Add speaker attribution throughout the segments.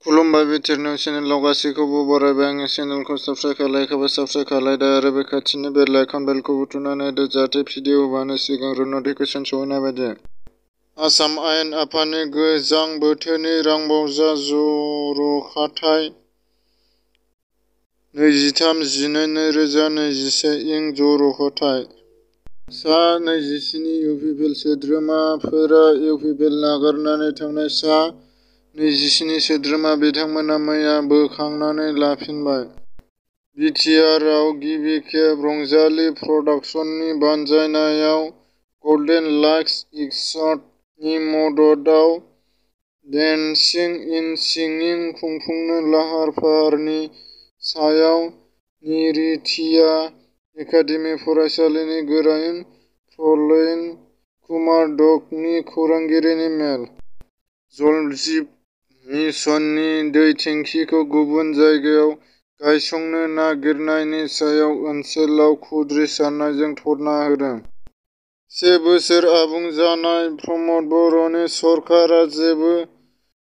Speaker 1: खुलुमबाय भेटेरिनारि चेनेलाव गासैखौबो बरायबाय। आंनि चेनेलखौ साबस्क्राइब खालायदो आरो बे खाथिनि बेल आइकन बेलखौ बुथुमनानै होदो जाहाथे भिडिअ होबानो सिगांग्रो नटिफिकेसन सहैनाय बायदि। आसाम आयेन आफादनि गोजां बोथोरनि रांबावजा जर'खाथाय 23/12/2021 इं जर'खाथाय। सा 27 इउपिपिएल सोद्रोमाफोरा इउपिपिएल नागारनानै थांनाय सा 27 सोद्रोमा बिथांमोना मैया बोखांनानै लाफिनबाय। बिटिआरआव गिबि खेब रंजाली प्रडाक्शन्सनि बानजायनायाव गल्डेन लाक्स इकसार्टनि मददआव डेन्सिं इन सिंगिं खुंफुंनो लाहार फाहारनि सायाव निरिथिया एकादेमि फरायसालिनि गोरायुं प्रलयन कुमार डकनि खौरांगिरिनि मेल। जल जीवन मिशननि दै टेंकिखौ गुबुन जायगायाव गायसंनो नागिरनायनि सायाव ओनसोलाव खुद्रिसारनायजों धर्ना होदों। 1 बोसोर आबुं जानाय प्रमद बर'नि सरकारा जेबो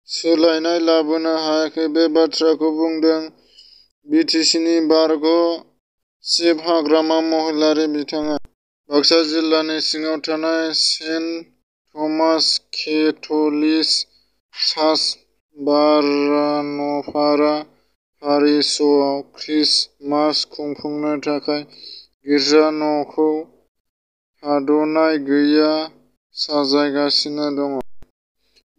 Speaker 1: सोलायनाय लाबोनो हायाखै बे बाथ्राखौ बुंदों बिटिसिनि बारग' चिफ हाग्रामा महिलारी बिथाङा। बाक्सा जिल्लानि सिङाव थानाय Saint Thomas Catholic church Baranpara पारिशआव क्रिसमास खुंफुंनो थाखाय गिर्जा न'खौ थाद'नाय गैया साजायगासिनो दङ।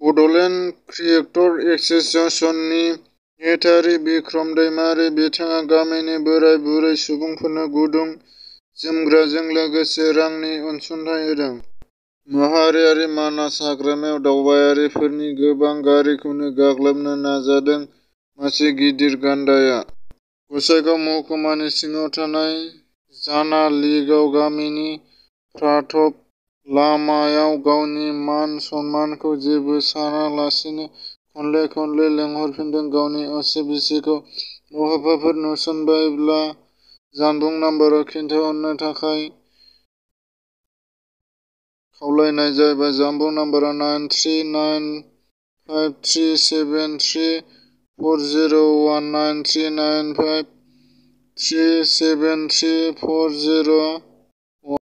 Speaker 1: बड'लेण्ड क्रिएटर एस'सिएशननि नेहाथारि बिक्रम दैमारी बिथाङा गामिनि बोराय बुरै सुबुंफोरनो गुदुं जोमग्राजों लोगोसे रांनि अनसुंथाइ होदों। माहारियारि मानास हाग्रामायाव दावबायारिफोरनि गोबां गारिखौनो गाग्लोबनो नाजादों मासे गिदिर गान्दाया। गसाइगाव महकुमानि सिङाव थानाय जानालिगाव गामिनि प्राथप लामायाव गावनि मान सन्मानखौ जेबो सानालासिनो खनले खनले लेंहरफिनदों गावनि असे बिसिखौ बहाबाफोर नुसनबायब्ला जानबुं नाम्बाराव खिन्थाहरनो थाखाय खावलायनाय जाबाय। जानबुं नाम्बारा 93953734019395373401